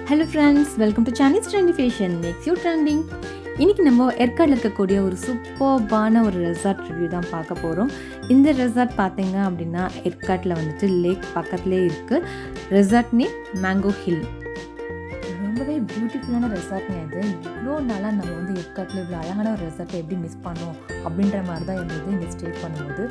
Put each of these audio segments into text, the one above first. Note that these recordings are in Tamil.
Hello friends, welcome to Chanish Imitation makes you trending. இன்னைக்கு நம்ம ஏற்காடில் இருக்கக்கூடிய ஒரு சூப்பர்பான ஒரு ரெசார்ட் ரிவ்யூ தான் பார்க்க போகிறோம். இந்த ரெசார்ட் பார்த்தீங்க அப்படின்னா ஏற்காட்டில் வந்துட்டு லேக் பக்கத்துலேயே இருக்குது. Resort name mango hill. ரொம்பவே பியூட்டிஃபுல்லான ரெசார்ட்ங்க இது. இவ்வளோ நாளாக நம்ம வந்து ஏற்காட்டில் இவ்வளோ அழகான ஒரு ரெசார்ட்டை எப்படி மிஸ் பண்ணோம் அப்படின்ற மாதிரி தான் இருந்தது இங்கே ஸ்டே பண்ணும்போது.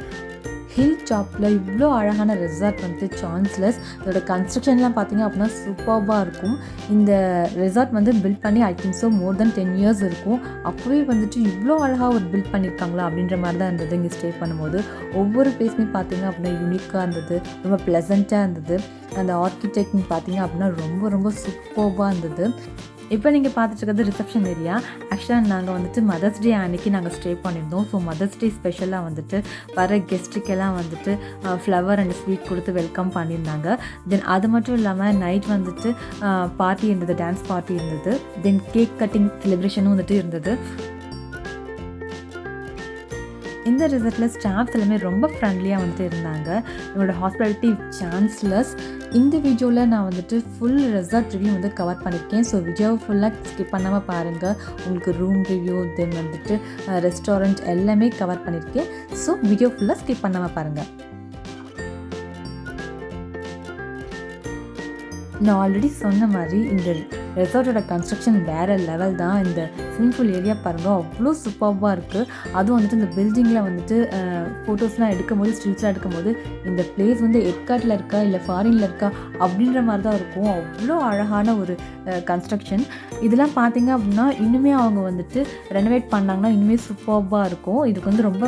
ஹில் டாப்பில் இவ்வளோ அழகான ரெசார்ட் வந்துட்டு சான்ஸ்லெஸ். இதோட கன்ஸ்ட்ரக்ஷன்லாம் பார்த்தீங்க அப்படின்னா சூப்பர்பாக இருக்கும். இந்த ரெசார்ட் வந்து பில்ட் பண்ணி I think so more then 10 years இருக்கும். அப்போவே வந்துட்டு இவ்வளோ அழகாக ஒரு பில்ட் பண்ணியிருக்காங்களா அப்படின்ற மாதிரி தான் இருந்தது இங்கே ஸ்டே பண்ணும்போது. ஒவ்வொரு பிளேஸுமே பார்த்தீங்க அப்படின்னா யூனிக்காக இருந்தது, ரொம்ப ப்ளசண்ட்டாக இருந்தது. அந்த ஆர்கிடெக்ட்னு பார்த்தீங்க அப்படின்னா ரொம்ப ரொம்ப சூப்பர்பாக இருந்தது. இப்போ நீங்கள் பார்த்துட்டு இருக்கிறது ரிசப்ஷன் ஏரியா. ஆக்சுவலாக நாங்கள் வந்துட்டு மதர்ஸ் டே அன்றைக்கி நாங்கள் ஸ்டே பண்ணியிருந்தோம். ஸோ மதர்ஸ் டே ஸ்பெஷலாக வந்துட்டு வர கெஸ்ட்டுக்கெல்லாம் வந்துட்டு ஃப்ளவர் அண்ட் ஸ்வீட் கொடுத்து வெல்கம் பண்ணியிருந்தாங்க. தென் அது மட்டும் இல்லாமல் நைட் வந்துட்டு பார்ட்டி இருந்தது, டான்ஸ் பார்ட்டி இருந்தது. தென் கேக் கட்டிங் செலிப்ரேஷனும் வந்துட்டு இருந்தது. இந்த ரிசார்ட்டில் ஸ்டாஃப்ஸ் எல்லாமே ரொம்ப ஃப்ரெண்ட்லியாக வந்துட்டு இருந்தாங்க. என்னோடய ஹாஸ்பிட்டாலிட்டி சான்ஸ்லெஸ். இந்த வீடியோவில் நான் வந்துட்டு ஃபுல் ரெசார்ட் ரிவ்யூ வந்து கவர் பண்ணியிருக்கேன். ஸோ வீடியோவை ஃபுல்லாக ஸ்கிப் பண்ணாமல் பாருங்கள். உங்களுக்கு ரூம் ரிவ்யூ தென் வந்துட்டு ரெஸ்டாரண்ட் எல்லாமே கவர் பண்ணியிருக்கேன். ஸோ வீடியோ ஃபுல்லாக ஸ்கிப் பண்ணாமல் பாருங்கள். நான் ஆல்ரெடி சொன்ன மாதிரி இந்த ரெசார்ட்டோட கன்ஸ்ட்ரக்ஷன் வேறு லெவல் தான். இந்த ஸ்விம்மிங் பூல் ஏரியா பாருங்கள், அவ்வளோ சூப்பர்பாக இருக்குது. அதுவும் வந்துட்டு இந்த பில்டிங்கில் வந்துட்டு ஃபோட்டோஸ்லாம் எடுக்கும்போது, ஸ்ட்ரீட்ஸ்லாம் எடுக்கும்போது இந்த பிளேஸ் வந்து ஏற்காட்டில் இருக்கா இல்லை ஃபாரினில் இருக்கா அப்படின்ற மாதிரி தான் இருக்கும். அவ்வளோ அழகான ஒரு கன்ஸ்ட்ரக்ஷன். இதெல்லாம் பார்த்தீங்க அப்படின்னா இன்னுமே அவங்க வந்துட்டு ரெனோவேட் பண்ணாங்கன்னா இன்னுமே சூப்பர்பாக இருக்கும். இதுக்கு வந்து ரொம்ப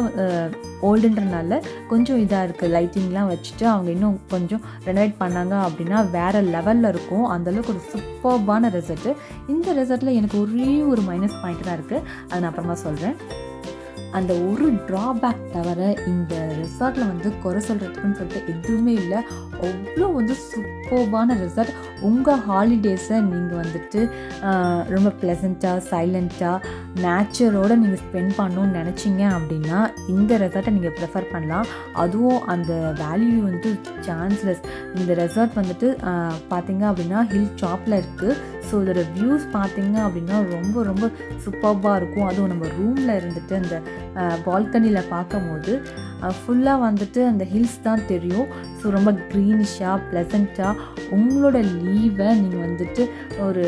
ஓல்டுன்றனால கொஞ்சம் இதாக இருக்குது. லைட்டிங்லாம் வச்சுட்டு அவங்க இன்னும் கொஞ்சம் ரெனோவேட் பண்ணாங்க அப்படின்னா வேறு லெவலில் இருக்கும். அந்தளவுக்கு ஒரு சூப்பர்பான ரெசார்ட்டு. இந்த ரெசார்ட்டில் எனக்கு ஒரே ஒரு மைனஸ் பாயிண்ட் தான் இருக்குது, அதை நான் அப்புறமா சொல்கிறேன். அந்த ஒரு ட்ராபேக் தவிர இந்த ரெசார்ட்டில் வந்து குறை சொல்கிறதுக்குன்னு சொல்லிட்டு எதுவுமே இல்லை. அவ்வளோ வந்து சூப்பர்பான ரெசார்ட். உங்கள் ஹாலிடேஸை நீங்கள் வந்துட்டு ரொம்ப ப்ளசண்ட்டாக சைலண்ட்டாக நேச்சரோடு நீங்கள் ஸ்பெண்ட் பண்ணணும்னு நினச்சிங்க அப்படின்னா இந்த ரெசார்ட்டை நீங்கள் ப்ரிஃபர் பண்ணலாம். அதுவும் அந்த வேல்யூ வந்துட்டு சான்ஸ்லெஸ். இந்த ரெசார்ட் வந்துட்டு பார்த்திங்க அப்படின்னா ஹில் டாப்பில் இருக்குது. ஸோ இதோட வியூஸ் பார்த்திங்க அப்படின்னா ரொம்ப ரொம்ப சூப்பர்பாக இருக்கும். அதுவும் நம்ம ரூமில் இருந்துட்டு அந்த பால்கனியில் பார்க்கும்போது ஃபுல்லாக வந்துட்டு அந்த ஹில்ஸ் தான் தெரியும். ஸோ ரொம்ப க்ரீனிஷாக ப்ளசண்ட்டாக உங்களோட லீவை நீங்கள் வந்துட்டு ஒரு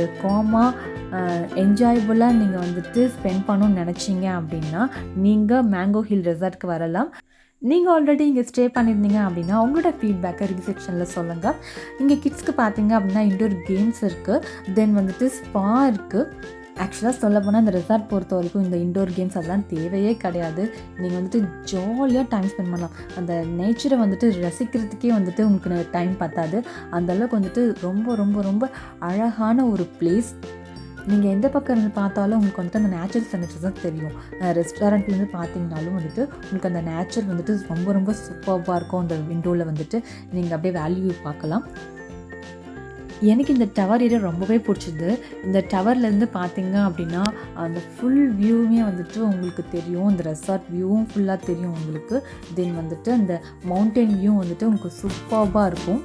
என்ஜாயபுளாக நீங்கள் வந்துட்டு ஸ்பெண்ட் பண்ணணும்னு நினச்சிங்க அப்படின்னா நீங்கள் மேங்கோ ஹில் ரெசார்ட்க்கு வரலாம். நீங்கள் ஆல்ரெடி இங்கே ஸ்டே பண்ணியிருந்தீங்க அப்படின்னா உங்களோட ஃபீட்பேக்கை ரிவ்யூ செக்ஷனில் சொல்லுங்கள். இங்கே கிட்ஸ்க்கு பார்த்தீங்க அப்படின்னா இன்டோர் கேம்ஸ் இருக்குது, தென் வந்துட்டு ஸ்பா இருக்குது. ஆக்சுவலாக சொல்ல போனால் இந்த ரெசார்ட் பொறுத்த வரைக்கும் இந்த இன்டோர் கேம்ஸ் அதெல்லாம் தேவையே கிடையாது. நீங்கள் வந்துட்டு ஜாலியாக டைம் ஸ்பெண்ட் பண்ணலாம். அந்த நேச்சரை வந்துட்டு ரசிக்கிறதுக்கே வந்துட்டு உங்களுக்கு டைம் பத்தாது. அந்தளவுக்கு வந்துட்டு ரொம்ப ரொம்ப ரொம்ப அழகான ஒரு பிளேஸ். நீங்கள் எந்த பக்கம் இருந்து பார்த்தாலும் உங்களுக்கு வந்துட்டு அந்த நேச்சுரல் சென்சஸ் தான் தெரியும். ரெஸ்டாரண்ட்லேருந்து பார்த்தீங்கனாலும் வந்துட்டு உங்களுக்கு அந்த நேச்சர் வந்துட்டு ரொம்ப ரொம்ப சூப்பர்பாக இருக்கும். அந்த விண்டோவில் வந்துட்டு நீங்கள் அப்படியே வேல்யூ பார்க்கலாம். எனக்கு இந்த டவர் ஏரியா ரொம்பவே பிடிச்சிது. இந்த டவர்லேருந்து பார்த்தீங்க அப்படின்னா அந்த ஃபுல் வியூவுமே வந்துட்டு உங்களுக்கு தெரியும். இந்த ரெசார்ட் வியூவும் ஃபுல்லாக தெரியும் உங்களுக்கு. தென் வந்துட்டு அந்த மவுண்டன் வியூ வந்துட்டு உங்களுக்கு சூப்பர்பாக இருக்கும்.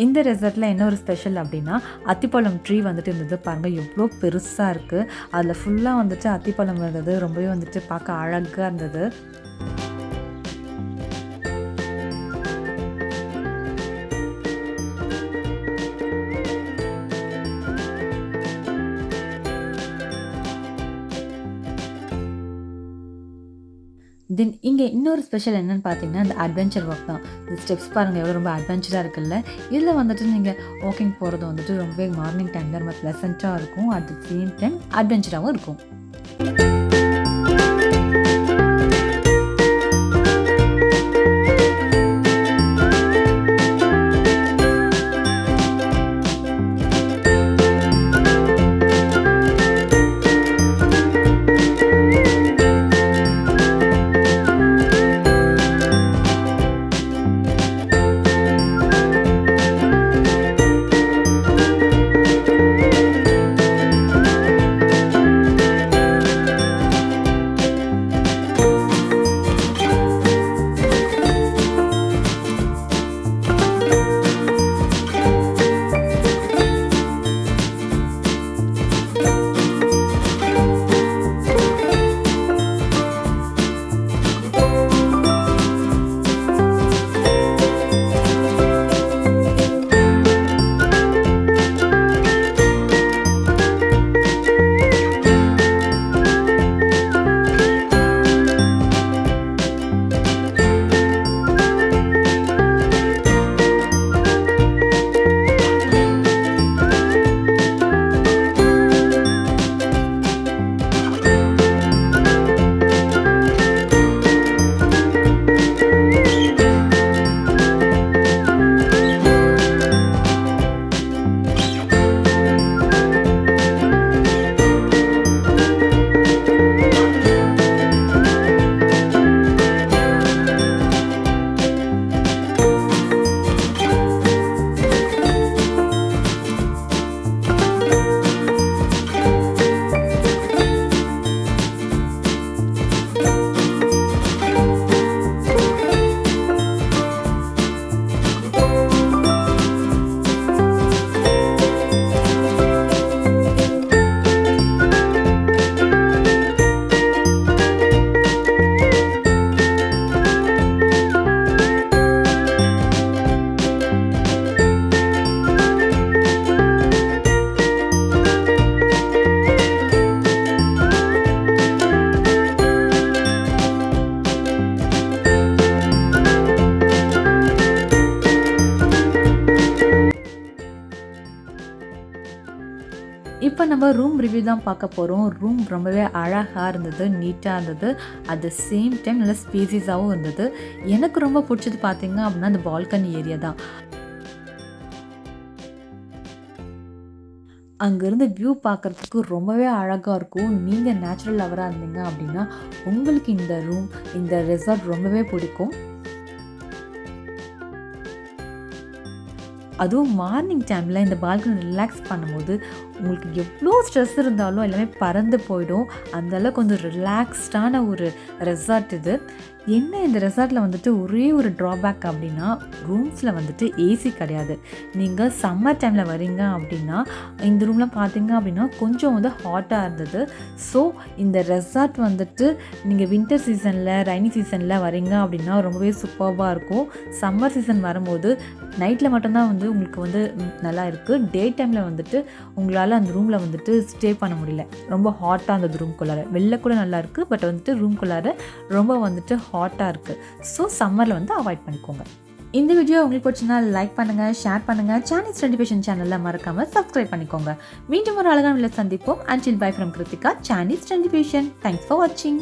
இந்த ரெசார்ட்டில் என்ன ஒரு ஸ்பெஷல் அப்படின்னா அத்திப்பழம் ட்ரீ வந்துட்டு இருந்தது. பாருங்கள் எவ்வளோ பெருசாக இருக்குது. அதில் ஃபுல்லாக வந்துட்டு அத்திப்பழம் இருந்தது. ரொம்பவே வந்துட்டு பார்க்க அழகாக இருந்தது. தென் இங்கே இன்னொரு ஸ்பெஷல் என்னென்னு பார்த்தீங்கன்னா இந்த அட்வென்ச்சர் ஒர்க் தான். இந்த ஸ்டெப்ஸ் பாருங்கள் எவ்வளோ ரொம்ப அட்வென்ச்சராக இருக்குல்ல. இதில் வந்துட்டு நீங்கள் வாக்கிங் போகிறது வந்துட்டு ரொம்பவே மார்னிங் டைமில் ரொம்ப ப்ளசண்ட்டாக இருக்கும். அட் த சேம் டைம் அட்வென்ச்சராகவும் இருக்கும். இப்போ நம்ம ரூம் ரிவ்யூ தான் பார்க்க போகிறோம். ரூம் ரொம்பவே அழகாக இருந்தது, நீட்டாக இருந்தது. அட் த சேம் டைம் நல்ல ஸ்பேசியஸாகவும் இருந்தது. எனக்கு ரொம்ப பிடிச்சது பார்த்தீங்க அப்படின்னா அந்த பால்கனி ஏரியா தான். அங்கேருந்து வியூ பார்க்குறதுக்கு ரொம்பவே அழகாக இருக்கும். நீங்கள் நேச்சுரல் லவராக இருந்தீங்க அப்படின்னா உங்களுக்கு இந்த ரூம், இந்த ரெசார்ட் ரொம்பவே பிடிக்கும். அதுவும் மார்னிங் டைமில் இந்த பால்கனி ரிலாக்ஸ் பண்ணும்போது உங்களுக்கு எவ்வளோ ஸ்ட்ரெஸ் இருந்தாலும் எல்லாமே பறந்து போயிடும். அந்தளவுக்கு கொஞ்சம் ரிலாக்ஸ்டான ஒரு ரெசார்ட் இது. என்ன இந்த ரெசார்ட்டில் வந்துட்டு ஒரே ஒரு ட்ராபேக் அப்படின்னா ரூம்ஸில் வந்துட்டு ஏசி கிடையாது. நீங்கள் சம்மர் டைமில் வரீங்க அப்படின்னா இந்த ரூமில் பார்த்தீங்க அப்படின்னா கொஞ்சம் வந்து ஹாட்டாக இருந்தது. ஸோ இந்த ரெசார்ட் வந்துட்டு நீங்கள் வின்டர் சீசனில், ரைனி சீசனில் வரீங்க அப்படின்னா ரொம்பவே சூப்பர்வாக இருக்கும். சம்மர் சீசன் வரும்போது நைட்டில் மட்டும்தான் வந்து உங்களுக்கு வந்து நல்லா இருக்குது. டே டைமில் வந்துட்டு உங்களால் அந்த ரூமில் வந்துட்டு ஸ்டே பண்ண முடியல. ரொம்ப ஹாட்டாக இருந்தது ரூம்குள்ளார. வெளில கூட நல்லா இருக்குது, பட் வந்துட்டு ரூம்குள்ளார ரொம்ப வந்துட்டு ஹாட்டாக இருக்குது. ஸோ சம்மரில் வந்து அவாய்ட் பண்ணிக்கோங்க. இந்த வீடியோ உங்களுக்கு பிடிச்சிருந்தா லைக் பண்ணுங்கள், ஷேர் பண்ணுங்கள். சானிஸ் ரெசிபேஷன் சேனலில் மறக்காமல் சப்ஸ்கிரைப் பண்ணிக்கோங்க. மீண்டும் ஒரு அழகான வீடியோவில் சந்திப்போம். Until bye from Kritika, Chinese Reservations. Thanks for watching.